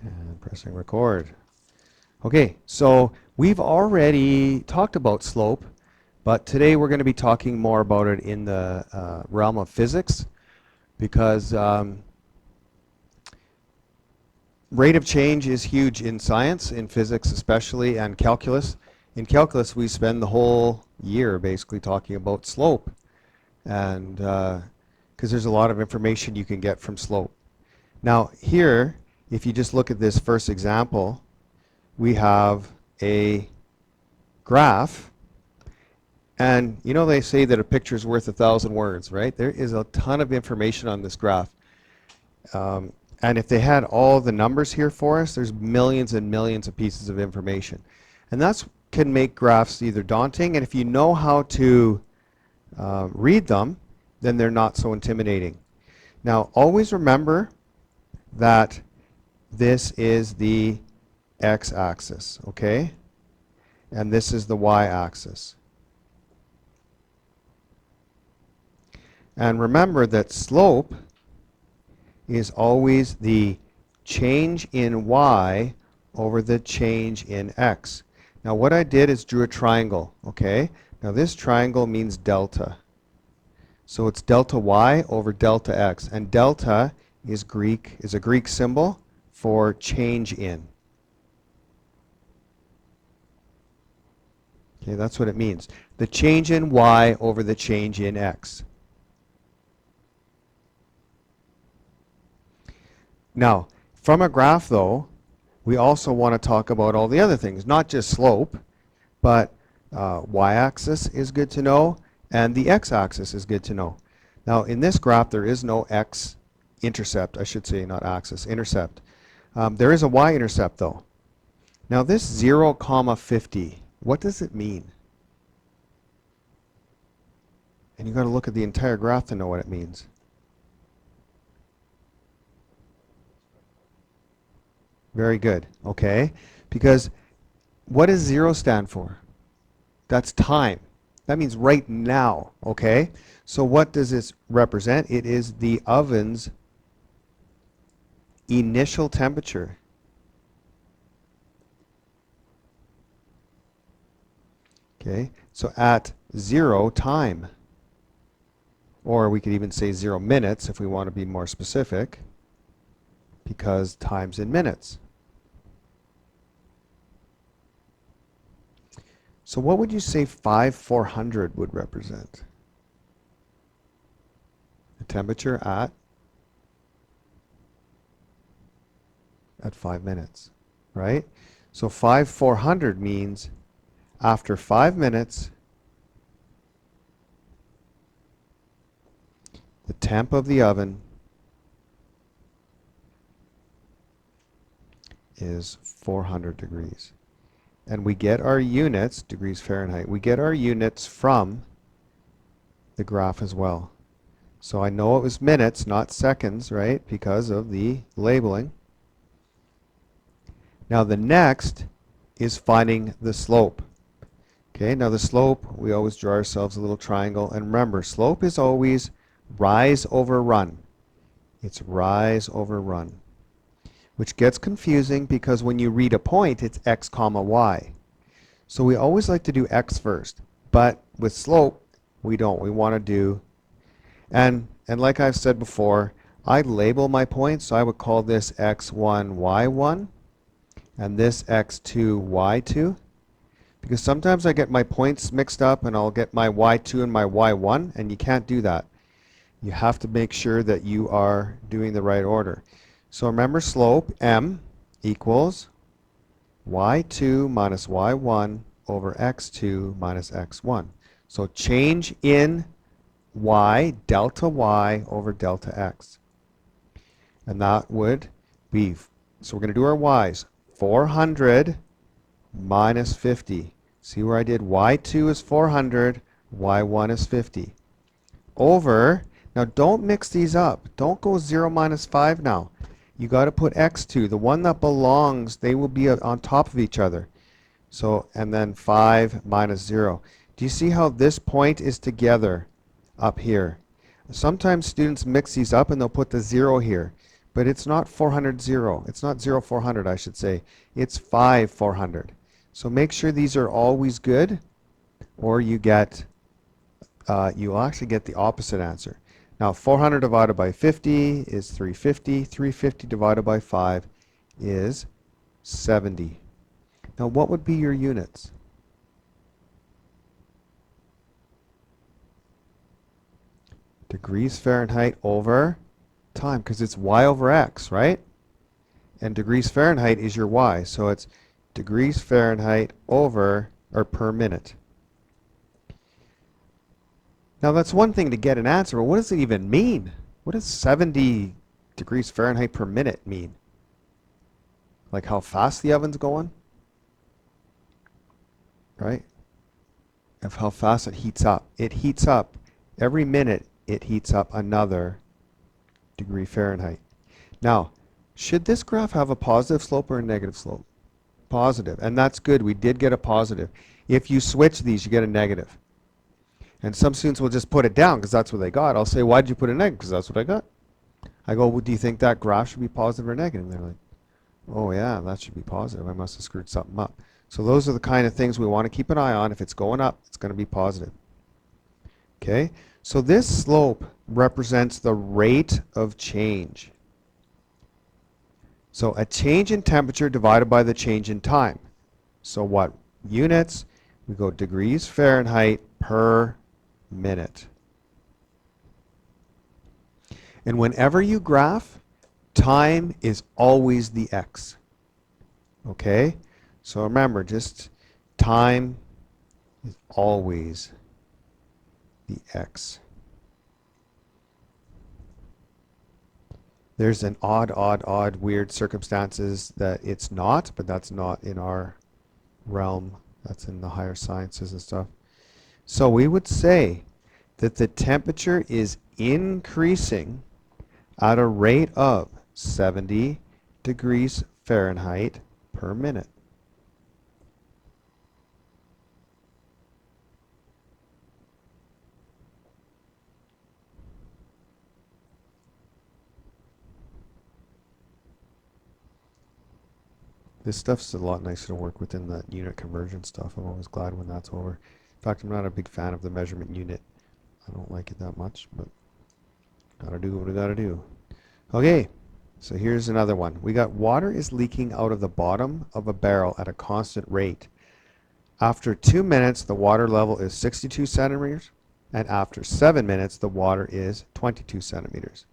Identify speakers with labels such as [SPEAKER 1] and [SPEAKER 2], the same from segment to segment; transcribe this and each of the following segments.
[SPEAKER 1] And pressing record. Okay, so we've already talked about slope, but today we're going to be talking more about it in the realm of physics because rate of change is huge in science, in physics especially, and calculus. In calculus, we spend the whole year basically talking about slope, and because there's a lot of information you can get from slope. Now here, if you just look at this first example, we have a graph, and you know they say that a picture is worth 1,000 words, right? There is a ton of information on this graph. And if they had all the numbers here for us, there's millions and millions of pieces of information. And that's can make graphs either daunting, and if you know how to read them, then they're not so intimidating. Now, always remember that this is the x-axis, okay? And this is the y-axis. And remember that slope is always the change in y over the change in x. Now what I did is drew a triangle, okay? Now this triangle means delta. So it's delta y over delta x, and delta is a Greek symbol for change in. Okay, that's what it means. The change in y over the change in x. Now, from a graph though, we also want to talk about all the other things, not just slope, but y-axis is good to know, and the x-axis is good to know. Now, in this graph, there is no x-intercept, I should say, not axis, intercept. There is a y-intercept though. Now this 0, 50, what does it mean? And you've got to look at the entire graph to know what it means. Very good, okay? Because what does 0 stand for? That's time. That means right now, okay? So what does this represent? It is the oven's initial temperature. Okay, so at 0 time, or we could even say 0 minutes if we want to be more specific, because time's in minutes. So what would you say 5,400 would represent? The temperature at 5 minutes, right? So 5,400 means after 5 minutes, the temp of the oven is 400 degrees. And we get our units, degrees Fahrenheit, we get our units from the graph as well. So I know it was minutes, not seconds, right, because of the labeling. Now the next is finding the slope. Okay, now the slope, we always draw ourselves a little triangle, and remember, slope is always rise over run. It's rise over run, which gets confusing because when you read a point, it's x comma y. So we always like to do x first, but with slope, we don't. We want to do, and like I've said before, I label my points, so I would call this x1, y1, and this x2, y2, because sometimes I get my points mixed up and I'll get my y2 and my y1, and you can't do that. You have to make sure that you are doing the right order. So remember, slope, m, equals y2 minus y1 over x2 minus x1. So change in y, delta y over delta x. And that would be, so we're going to do our y's. 400 minus 50. See where I did y2 is 400, y1 is 50. Over, now don't mix these up. Don't go 0 minus 5 now. You got to put x2. The one that belongs, they will be on top of each other. So, and then 5 minus 0. Do you see how this point is together up here? Sometimes students mix these up and they'll put the 0 here. but it's not 400 0. It's not 0 400, I should say. It's 5 400. So make sure these are always good, or you actually get the opposite answer. Now 400 divided by 50 is 350. 350 divided by 5 is 70. Now what would be your units? Degrees Fahrenheit over time, because it's y over x, right? And degrees Fahrenheit is your y, so it's degrees Fahrenheit over, or per minute. Now that's one thing to get an answer, but what does it even mean? What does 70 degrees Fahrenheit per minute mean? Like how fast the oven's going? Right? Of how fast it heats up. It heats up every minute. It heats up another degree Fahrenheit. Now, should this graph have a positive slope or a negative slope? Positive, and that's good. We did get a positive. If you switch these, you get a negative. And some students will just put it down because that's what they got. I'll say, why did you put a negative? Because that's what I got. I go, well, do you think that graph should be positive or negative? And they're like, oh yeah, that should be positive. I must have screwed something up. So those are the kind of things we want to keep an eye on. If it's going up, it's going to be positive. Okay, so this slope represents the rate of change. So a change in temperature divided by the change in time. So what? Units, we go degrees Fahrenheit per minute. And whenever you graph, time is always the x. Okay? So remember, just time is always the x. There's an odd, weird circumstances that it's not, but that's not in our realm. That's in the higher sciences and stuff. So we would say that the temperature is increasing at a rate of 70 degrees Fahrenheit per minute. This stuff's a lot nicer to work with than the unit conversion stuff. I'm always glad when that's over. In fact, I'm not a big fan of the measurement unit. I don't like it that much, but gotta do what we gotta do. Okay, so here's another one. We got water is leaking out of the bottom of a barrel at a constant rate. After 2 minutes, the water level is 62 centimeters, and after 7 minutes, the water is 22 centimeters.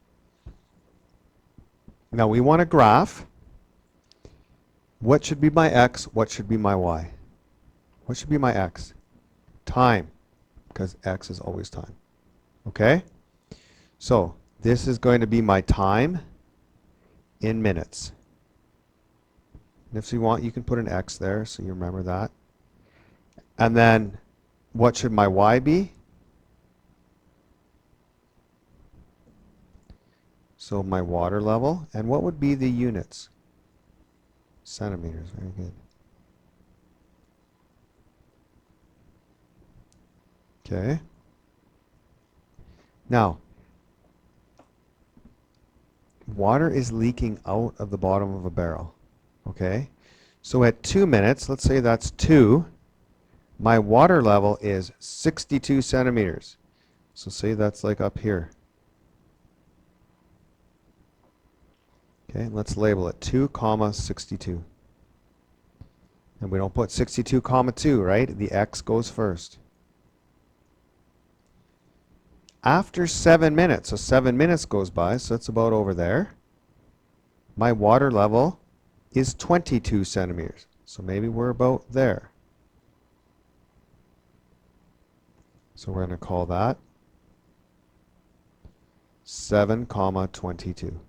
[SPEAKER 1] Now we want to graph. What should be my x? What should be my y? What should be my x? Time, because x is always time. Okay? So this is going to be my time in minutes. And if you want, you can put an x there so you remember that. And then what should my y be? So my water level. And what would be the units? Centimeters, very good. Okay. Now, water is leaking out of the bottom of a barrel. Okay. So at 2 minutes, let's say that's 2, my water level is 62 centimeters. So say that's like up here. Okay, let's label it 2, 62. And we don't put 62, 2, right? The x goes first. After 7 minutes, so 7 minutes goes by, so it's about over there. My water level is 22 centimeters. So maybe we're about there. So we're going to call that 7, 22.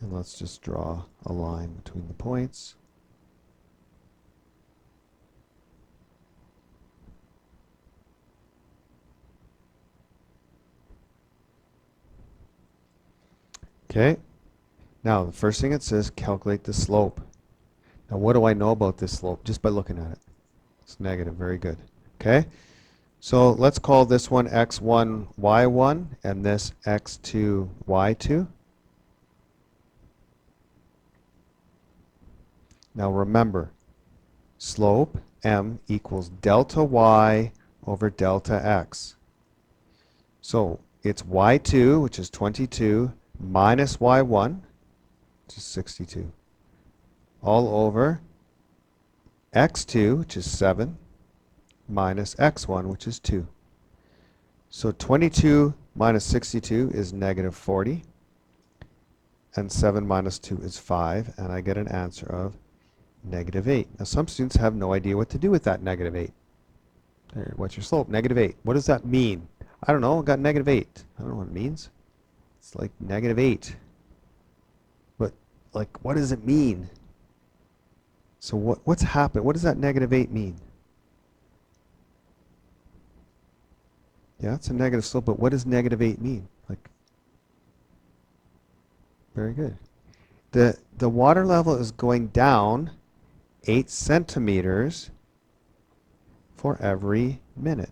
[SPEAKER 1] And let's just draw a line between the points. Okay. Now, the first thing it says, calculate the slope. Now, what do I know about this slope? Just by looking at it. It's negative. Very good. Okay. So let's call this one x1, y1, and this x2, y2. Now remember, slope m equals delta y over delta x. So it's y2, which is 22, minus y1, which is 62, all over x2, which is 7, minus x1, which is 2. So 22 minus 62 is negative 40, and 7 minus 2 is 5, and I get an answer of negative 8. Now some students have no idea what to do with that negative 8. There, what's your slope? Negative 8. What does that mean? I don't know. I got negative 8. I don't know what it means. It's like negative 8. But, like, what does it mean? So what's happened? What does that negative 8 mean? Yeah, it's a negative slope, but what does negative 8 mean? Like, very good. The water level is going down 8 centimeters for every minute.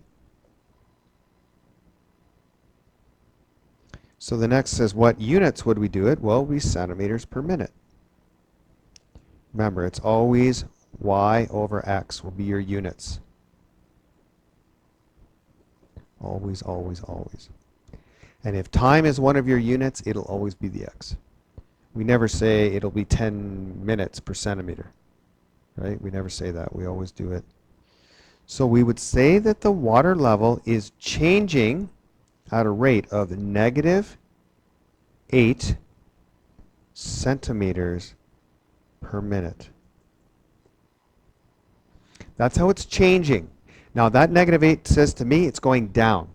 [SPEAKER 1] So the next says, what units would we do it? Well, we centimeters per minute. Remember, it's always y over x will be your units. Always, always, always. And if time is one of your units, it'll always be the x. We never say it'll be 10 minutes per centimeter, right? We never say that. We always do it. So we would say that the water level is changing at a rate of negative 8 centimeters per minute. That's how it's changing. Now that negative 8 says to me it's going down.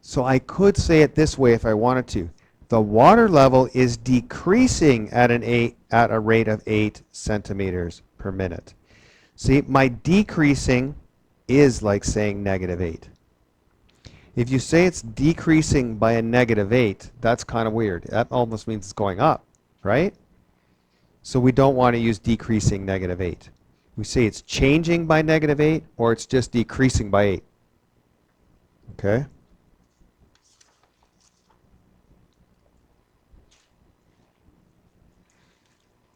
[SPEAKER 1] So I could say it this way if I wanted to. The water level is decreasing at a rate of 8 centimeters per minute. See, my decreasing is like saying negative 8. If you say it's decreasing by a negative 8, that's kind of weird. That almost means it's going up, right? So we don't want to use decreasing negative 8. We say it's changing by negative 8 or it's just decreasing by 8. Okay?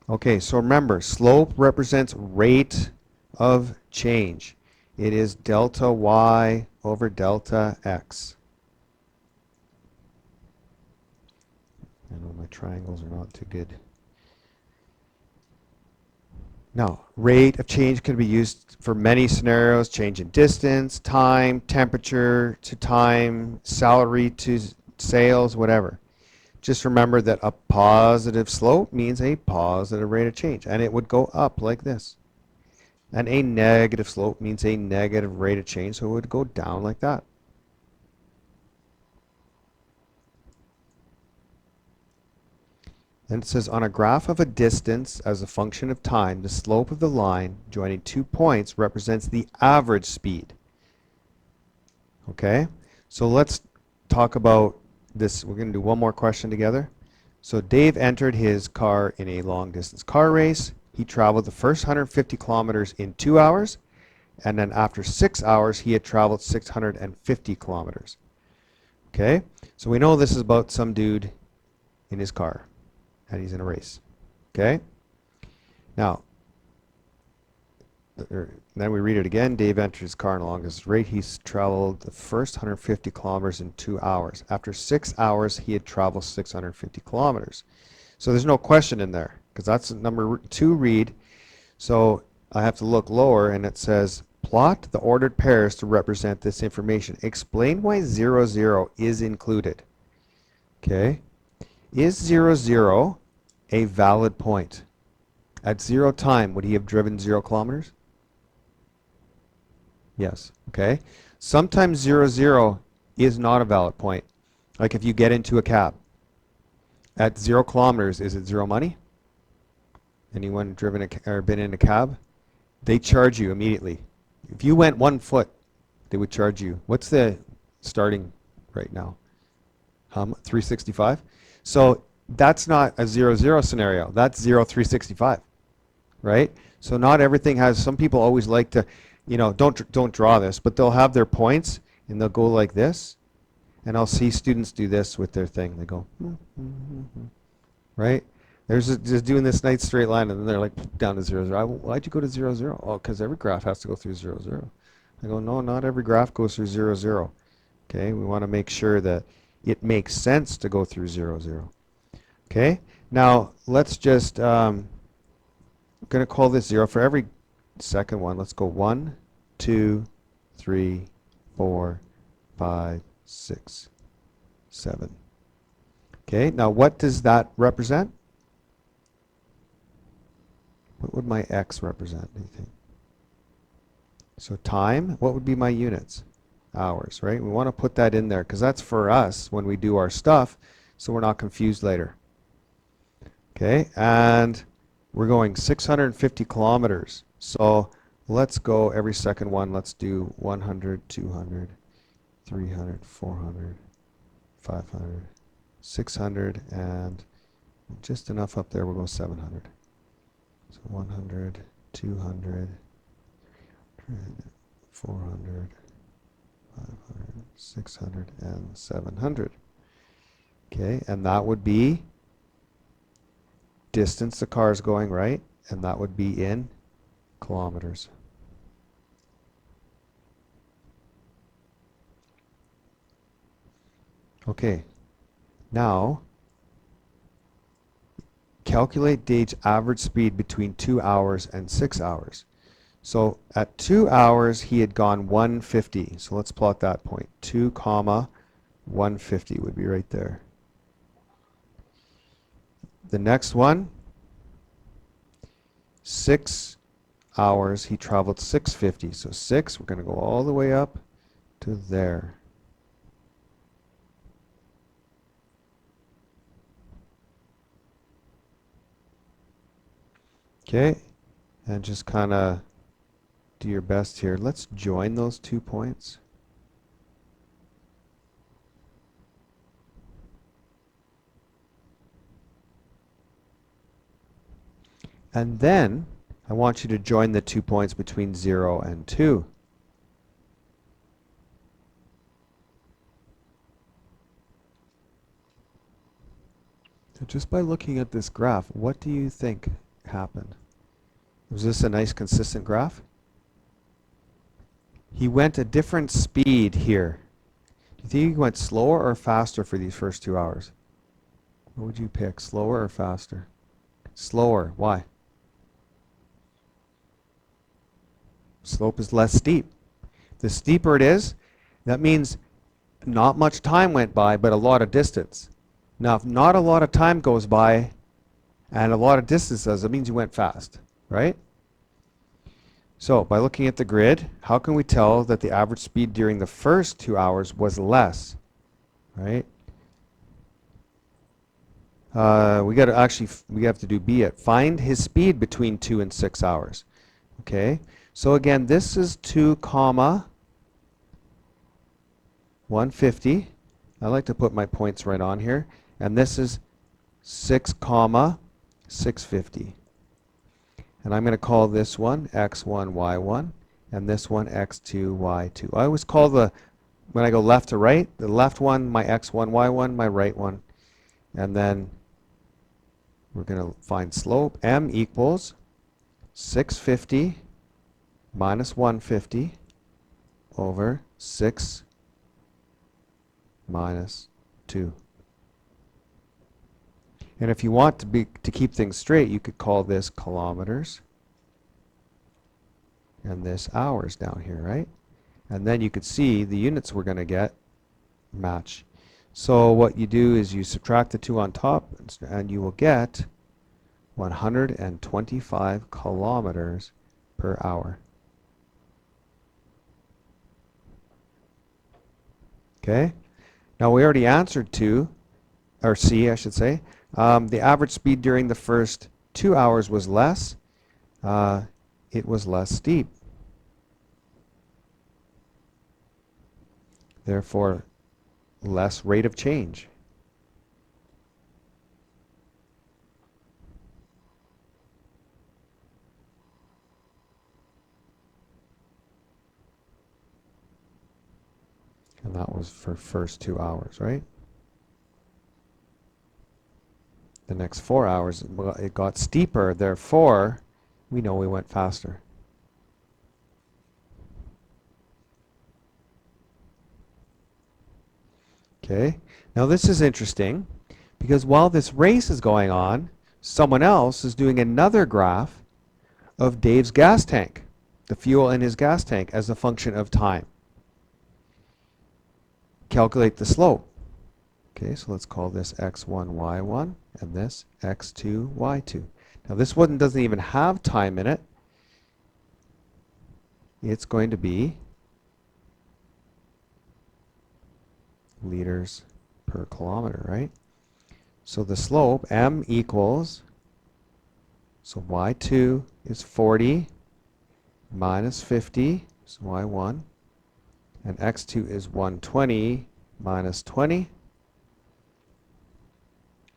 [SPEAKER 1] Okay, so remember, slope represents rate of change. It is delta y over delta x. I know my triangles are not too good. Now, rate of change can be used for many scenarios: change in distance, time, temperature to time, salary to sales, whatever. Just remember that a positive slope means a positive rate of change, and it would go up like this. And a negative slope means a negative rate of change, so it would go down like that. And it says, on a graph of a distance as a function of time, the slope of the line joining 2 points represents the average speed. Okay, so let's talk about this. We're going to do one more question together. So Dave entered his car in a long distance car race. He traveled the first 150 kilometers in 2 hours, and then after 6 hours he had traveled 650 kilometers. Okay, so we know this is about some dude in his car and he's in a race. Okay, now then we read it again. Dave entered his car in a long distance race. He's traveled the first 150 kilometers in 2 hours. After 6 hours he had traveled 650 kilometers. So there's no question in there, because that's number 2 read. So I have to look lower, and it says, plot the ordered pairs to represent this information. Explain why 0, 0 is included. Okay. Is 0, 0 a valid point? At 0 time, would he have driven 0 kilometers? Yes. Okay. Sometimes 0, 0 is not a valid point. Like if you get into a cab. At 0 kilometers, is it 0 money? Anyone driven or been in a cab? They charge you immediately. If you went 1 foot, they would charge you. What's the starting right now? 365? So that's not a 0, 0 scenario. That's 0, 365, right? So not everything has, some people always like to you know, don't draw this, but they'll have their points and they'll go like this, and I'll see students do this with their thing. They go, right? They're just doing this nice straight line, and then they're like down to 0, 0. Why'd you go to 0, 0? Oh, because every graph has to go through 0, 0. I go, no, not every graph goes through 0, 0. Okay, we want to make sure that it makes sense to go through 0, 0. Okay, now let's just, I'm going to call this 0 for every second one. Let's go 1, 2, 3, 4, 5, 6, 7. Okay, now what does that represent? What would my x represent, do you think? So time, what would be my units? Hours, right? We want to put that in there because that's for us when we do our stuff, so we're not confused later. Okay, and we're going 650 kilometers. So let's go every second one. Let's do 100, 200, 300, 400, 500, 600, and just enough up there, we'll go 700. So 100, 200, 400, 500, 600, and 700. Okay, and that would be distance the car is going, right? And that would be in kilometers. Okay, now calculate Dave's average speed between 2 hours and 6 hours. So at 2 hours, he had gone 150. So let's plot that point. 2 comma 150 would be right there. The next one, 6 hours, he traveled 650. So 6, we're going to go all the way up to there. Okay, and just kind of do your best here. Let's join those 2 points. And then I want you to join the 2 points between 0 and 2. So just by looking at this graph, what do you think happened? Was this a nice consistent graph? He went a different speed here. Do you think he went slower or faster for these first 2 hours? What would you pick, slower or faster? Slower. Why? Slope is less steep. The steeper it is, that means not much time went by, but a lot of distance. Now, if not a lot of time goes by and a lot of distance does, it means you went fast, right? So by looking at the grid, how can we tell that the average speed during the first 2 hours was less, right? We have to do B it. Find his speed between 2 and 6 hours. Okay, so again, this is 2 comma 150. I like to put my points right on here. And this is 6 comma 650. And I'm going to call this one x1, y1, and this one x2, y2. I always call when I go left to right, the left one my x1, y1, my right one. And then we're going to find slope. M equals 650 minus 150 over 6 minus 2. And if you want to keep things straight, you could call this kilometers and this hours down here, right? And then you could see the units we're going to get match. So what you do is you subtract the 2 on top, and you will get 125 kilometers per hour. Okay? Now we already answered 2, or C, I should say. The average speed during the first 2 hours was less. It was less steep. Therefore, less rate of change. And that was for first 2 hours, right? The next 4 hours, it got steeper, therefore, we know we went faster. Okay, now this is interesting because while this race is going on, someone else is doing another graph of Dave's gas tank, the fuel in his gas tank as a function of time. Calculate the slope. Okay, so let's call this x1, y1, and this x2, y2. Now this one doesn't even have time in it. It's going to be liters per kilometer, right? So the slope, m equals, so y2 is 40 minus 50, so y1, and x2 is 120 minus 20.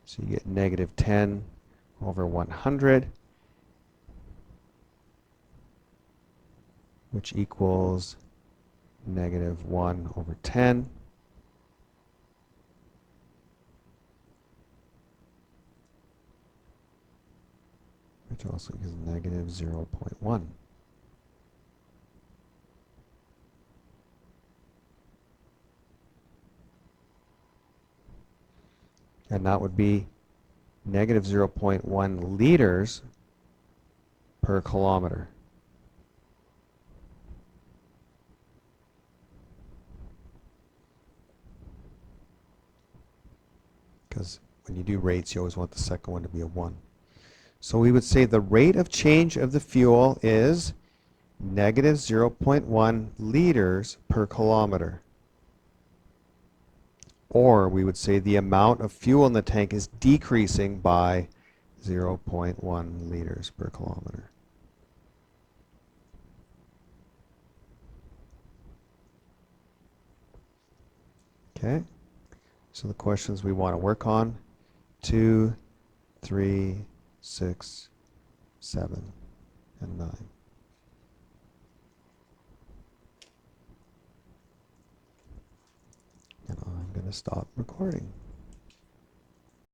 [SPEAKER 1] So you get negative 10 over 100, which equals negative 1 over 10. Which also gives negative 0.1. And that would be negative 0.1 liters per kilometer. Because when you do rates, you always want the second one to be a 1. So we would say the rate of change of the fuel is negative 0.1 liters per kilometer. Or we would say the amount of fuel in the tank is decreasing by 0.1 liters per kilometer. Okay, so the questions we want to work on, 2, 3, 6, 7, and 9. And I'm going to stop recording.